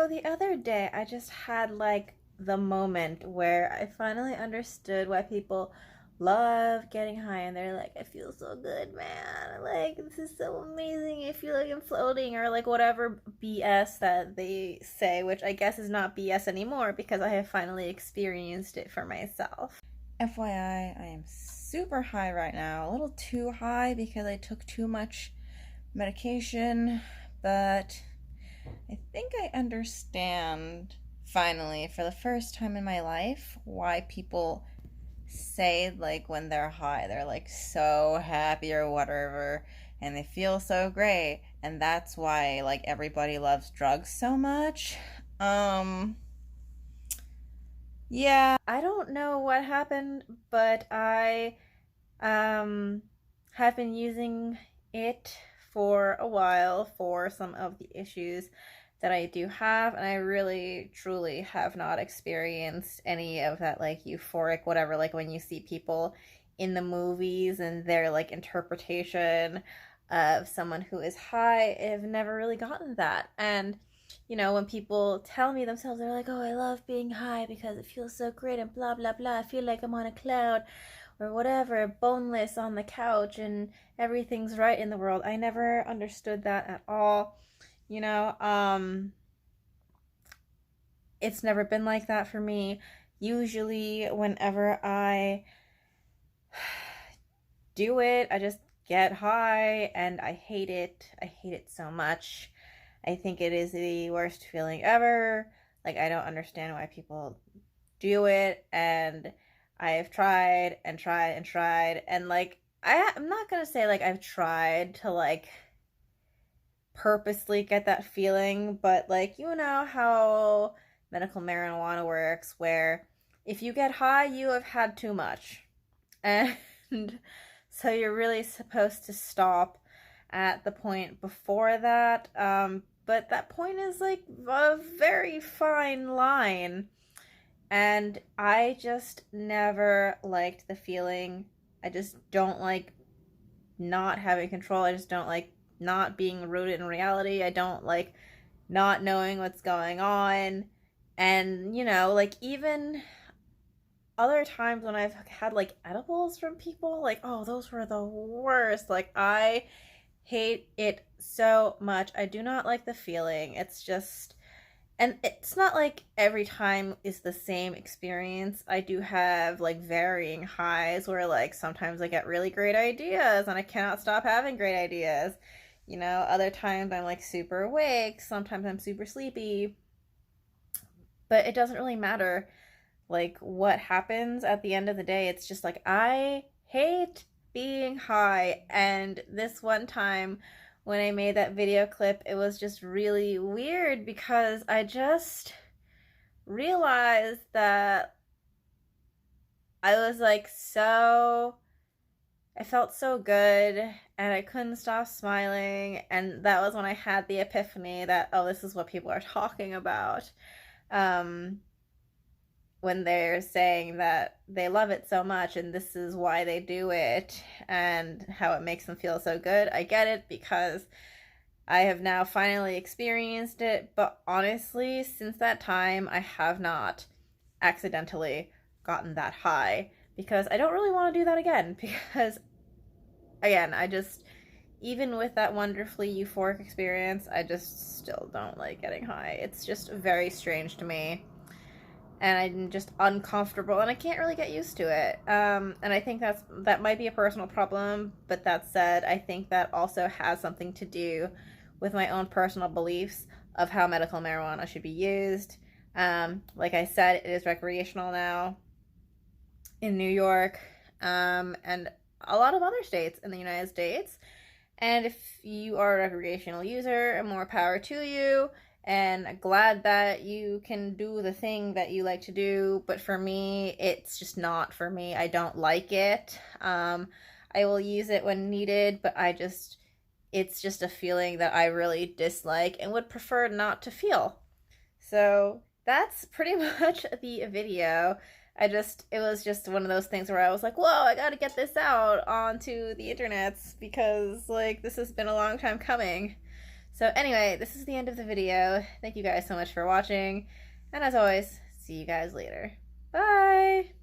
So the other day, I just had like the moment where I finally understood why people love getting high and they're like, I feel so good, man. Like, this is so amazing. I feel like I'm floating, or like whatever BS that they say, which I guess is not BS anymore because I have finally experienced it for myself. FYI, I am super high right now. A little too high because I took too much medication, but I think I understand finally for the first time in my life why people say like when they're high they're like so happy or whatever and they feel so great, and that's why like everybody loves drugs so much. Um yeah. I don't know what happened, but I um have been using it for a while for some of the issues that I do have, and I really truly have not experienced any of that like euphoric whatever, like when you see people in the movies and their like interpretation of someone who is high. I've never really gotten that. And when people tell me themselves, they're like, oh, I love being high because it feels so great and blah blah blah, I feel like I'm on a cloud or whatever, boneless on the couch and everything's right in the world. I never understood that at all. You know, um, it's never been like that for me. Usually, whenever I do it, I just get high and I hate it. I hate it so much. I think it is the worst feeling ever. Like, I don't understand why people do it, and I've tried and tried and tried, and like I'm not gonna say like I've tried to like purposely get that feeling, but like how medical marijuana works, where if you get high, you have had too much, and so you're really supposed to stop at the point before that. But that point is like a very fine line. And I just never liked the feeling. I just don't like not having control. I just don't like not being rooted in reality. I don't like not knowing what's going on. And, like even other times when I've had like edibles from people, like, oh, those were the worst. Like, I hate it so much. I do not like the feeling. It's just, and it's not like every time is the same experience. I do have like varying highs where like sometimes I get really great ideas and I cannot stop having great ideas. Other times I'm like super awake, sometimes I'm super sleepy, but it doesn't really matter like what happens at the end of the day. It's just like I hate being high. And this one time when I made that video clip, it was just really weird because I just realized that I was like I felt so good and I couldn't stop smiling. And that was when I had the epiphany that, oh, this is what people are talking about. Um, when they're saying that they love it so much and this is why they do it and how it makes them feel so good. I get it because I have now finally experienced it, but honestly, since that time, I have not accidentally gotten that high because I don't really want to do that again. Because, again, even with that wonderfully euphoric experience, I just still don't like getting high. It's just very strange to me, and I'm just uncomfortable and I can't really get used to it. And I think that might be a personal problem, but that said, I think that also has something to do with my own personal beliefs of how medical marijuana should be used. Like I said, it is recreational now in New York, and a lot of other states in the United States. And if you are a recreational user, more power to you. And glad that you can do the thing that you like to do. But for me, it's just not for me. I don't like it. I will use it when needed, but it's just a feeling that I really dislike and would prefer not to feel. So that's pretty much the video. It was just one of those things where I was like, whoa, I gotta get this out onto the internets because, like, this has been a long time coming. So anyway, this is the end of the video. Thank you guys so much for watching. And as always, see you guys later. Bye!